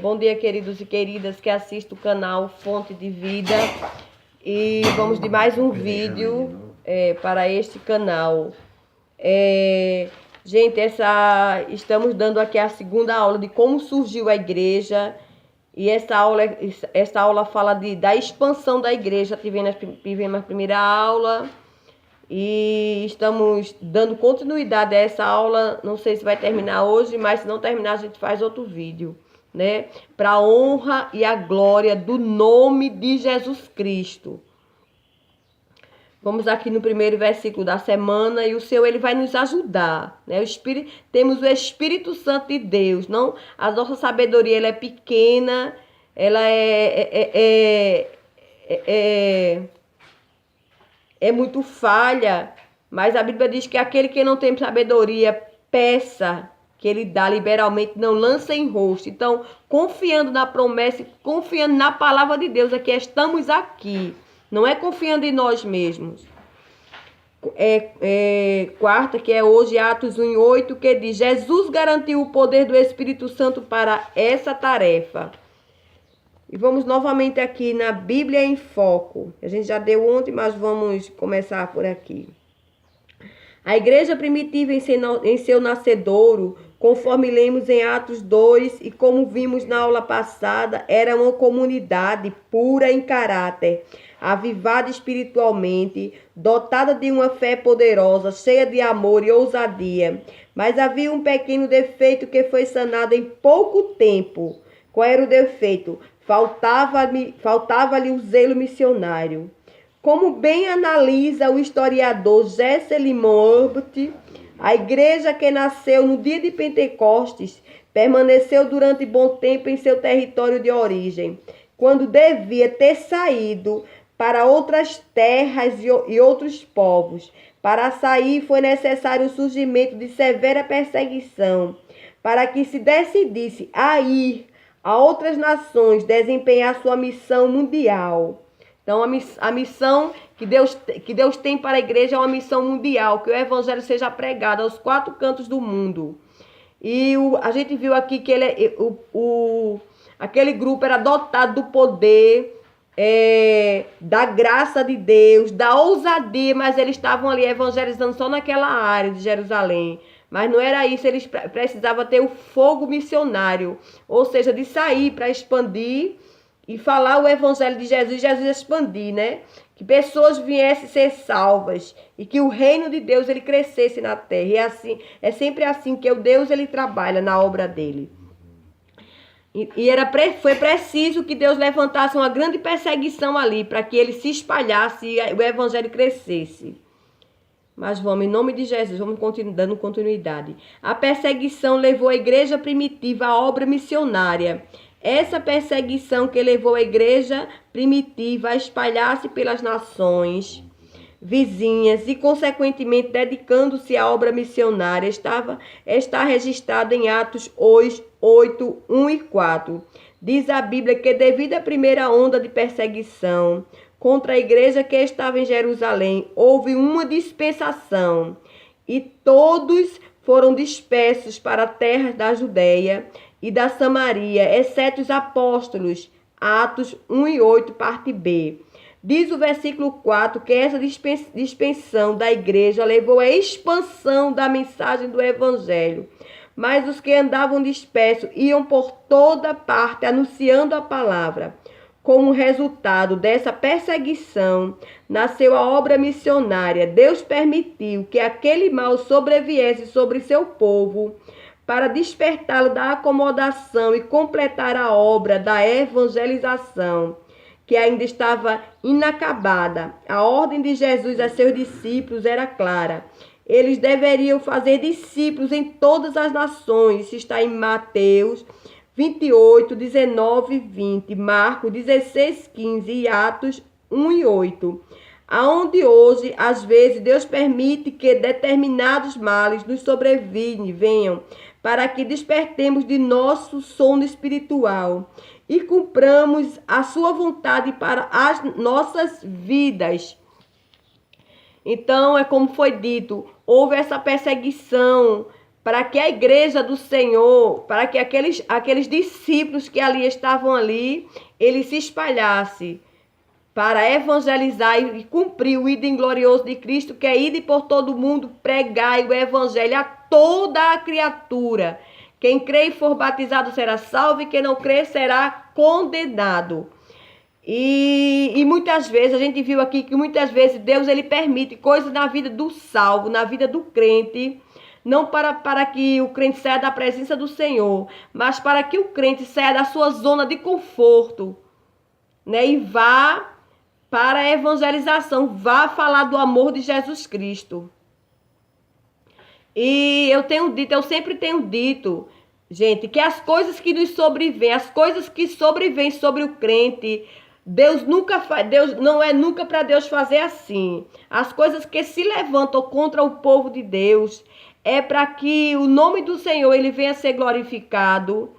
Bom dia, queridos e queridas que assistem o canal Fonte de Vida. E vamos de mais um vídeo para este canal. Gente, estamos dando aqui a segunda aula de como surgiu a igreja. E esta aula fala da expansão da igreja. Tivemos a primeira aula e estamos dando continuidade a essa aula. Não sei se vai terminar hoje, mas se não terminar a gente faz outro vídeo, né? Para a honra e a glória do nome de Jesus Cristo. Vamos aqui no primeiro versículo da semana e o Senhor ele vai nos ajudar, né? Temos o Espírito Santo de Deus, não? A nossa sabedoria ela é pequena, ela é muito falha, mas a Bíblia diz que aquele que não tem sabedoria, peça, que ele dá liberalmente, não lança em rosto. Então, confiando na promessa, confiando na palavra de Deus, aqui estamos aqui. Não é confiando em nós mesmos. Quarta, que é hoje, Atos 1:8, que diz: Jesus garantiu o poder do Espírito Santo para essa tarefa. E vamos novamente aqui na Bíblia em Foco. A gente já deu ontem, mas vamos começar por aqui. A igreja primitiva em seu nascedouro, conforme lemos em Atos 2 e como vimos na aula passada, era uma comunidade pura em caráter, avivada espiritualmente, dotada de uma fé poderosa, cheia de amor e ousadia. Mas havia um pequeno defeito que foi sanado em pouco tempo. Qual era o defeito? Faltava-lhe o zelo missionário. Como bem analisa o historiador Jesse Limont, a igreja que nasceu no dia de Pentecostes permaneceu durante bom tempo em seu território de origem, quando devia ter saído para outras terras e outros povos. Para sair foi necessário o surgimento de severa perseguição, para que se decidisse a ir a outras nações desempenhar sua missão mundial. Então, a missão que Deus tem para a igreja é uma missão mundial, que o evangelho seja pregado aos 4 cantos do mundo. E a gente viu aqui que aquele grupo era dotado do poder, da graça de Deus, da ousadia, mas eles estavam ali evangelizando só naquela área de Jerusalém. Mas não era isso, eles precisavam ter o fogo missionário, ou seja, de sair para expandir e falar o evangelho de Jesus expandir, né? Que pessoas viessem ser salvas e que o reino de Deus ele crescesse na terra. E assim, é sempre assim que o Deus ele trabalha na obra dele. Foi preciso que Deus levantasse uma grande perseguição ali para que ele se espalhasse e o evangelho crescesse. Mas vamos, em nome de Jesus, vamos dando continuidade. A perseguição levou a igreja primitiva à obra missionária. Essa perseguição que levou a igreja primitiva a espalhar-se pelas nações vizinhas e, consequentemente, dedicando-se à obra missionária, está registrada em Atos 8, 1 e 4. Diz a Bíblia que, devido à primeira onda de perseguição contra a igreja que estava em Jerusalém, houve uma dispersação e todos foram dispersos para terras da Judeia e da Samaria, exceto os apóstolos. Atos 1 e 8, parte B. Diz o versículo 4 que essa dispersão da igreja levou à expansão da mensagem do evangelho. Mas os que andavam dispersos iam por toda parte anunciando a palavra. Como resultado dessa perseguição, nasceu a obra missionária. Deus permitiu que aquele mal sobreviesse sobre seu povo para despertá-lo da acomodação e completar a obra da evangelização, que ainda estava inacabada. A ordem de Jesus a seus discípulos era clara. Eles deveriam fazer discípulos em todas as nações. Isso está em Mateus 28, 19 e 20, Marcos 16, 15 e Atos 1 e 8. Aonde hoje, às vezes, Deus permite que determinados males nos sobrevenham para que despertemos de nosso sono espiritual e cumpramos a sua vontade para as nossas vidas. Então, é como foi dito, houve essa perseguição para que a igreja do Senhor, para que aqueles discípulos que ali estavam ali, ele se espalhasse para evangelizar e cumprir o idem glorioso de Cristo, que é ir por todo mundo, pregar o evangelho a toda a criatura. Quem crê e for batizado será salvo, e quem não crê será condenado. E muitas vezes, a gente viu aqui que muitas vezes Deus ele permite coisas na vida do salvo, na vida do crente, não para que o crente saia da presença do Senhor, mas para que o crente saia da sua zona de conforto, né? E vá para a evangelização, vá falar do amor de Jesus Cristo. E eu sempre tenho dito, gente, que as coisas que nos sobrevêm, as coisas que sobrevêm sobre o crente, Deus não é nunca para Deus fazer assim. As coisas que se levantam contra o povo de Deus é para que o nome do Senhor ele venha a ser glorificado.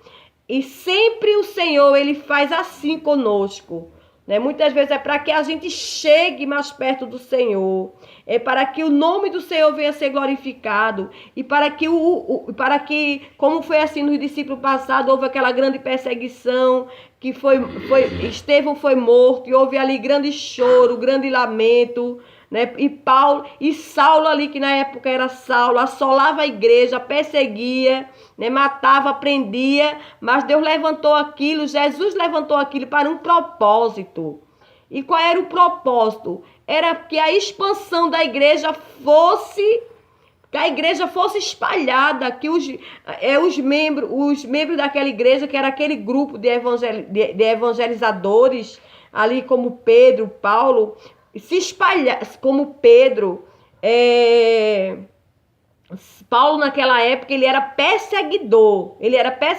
E sempre o Senhor ele faz assim conosco. Né? Muitas vezes é para que a gente chegue mais perto do Senhor, é para que o nome do Senhor venha a ser glorificado, e para que como foi assim no discípulo passado, houve aquela grande perseguição, que Estevão foi morto, e houve ali grande choro, grande lamento, né? E Saulo ali, que na época era Saulo, assolava a igreja, perseguia, né? Matava, prendia, mas Deus levantou aquilo, Jesus levantou aquilo para um propósito. E qual era o propósito? Era que a expansão da igreja fosse, que a igreja fosse espalhada, que os membros daquela igreja, que era aquele grupo de evangelizadores, ali como Pedro, Paulo, se espalhasse como Pedro. Paulo naquela época ele era perseguidor,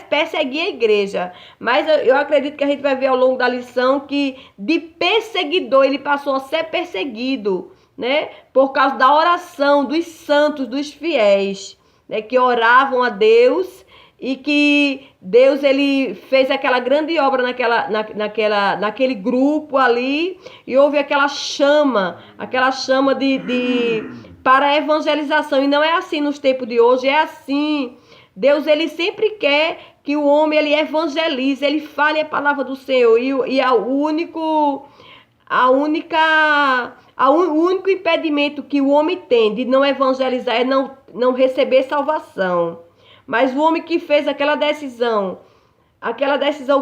perseguia a igreja, mas eu acredito que a gente vai ver ao longo da lição que de perseguidor ele passou a ser perseguido, né? Por causa da oração dos santos, dos fiéis, né? Que oravam a Deus, e que Deus ele fez aquela grande obra naquele grupo ali, e houve aquela chama para a evangelização. E não é assim nos tempos de hoje, é assim. Deus ele sempre quer que o homem ele evangelize, ele fale a palavra do Senhor, e o único impedimento que o homem tem de não evangelizar é não receber salvação. Mas o homem que fez aquela decisão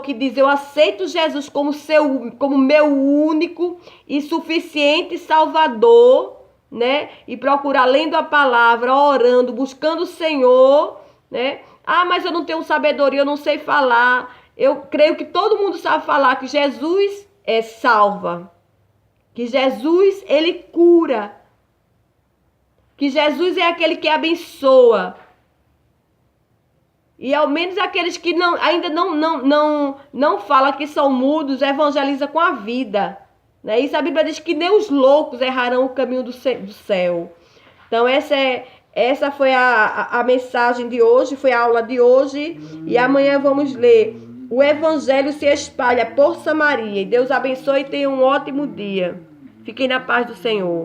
que diz: eu aceito Jesus como meu único e suficiente Salvador, né? E procurar lendo a palavra, orando, buscando o Senhor, né? Ah, mas eu não tenho sabedoria, eu não sei falar. Eu creio que todo mundo sabe falar que Jesus salva, que Jesus ele cura, que Jesus é aquele que abençoa. E ao menos aqueles que ainda não falam, que são mudos, evangeliza com a vida. Né? Isso a Bíblia diz que nem os loucos errarão o caminho do céu. Então essa foi a mensagem de hoje, foi a aula de hoje. E amanhã vamos ler: o evangelho se espalha por Samaria. E Deus abençoe e tenha um ótimo dia. Fiquem na paz do Senhor.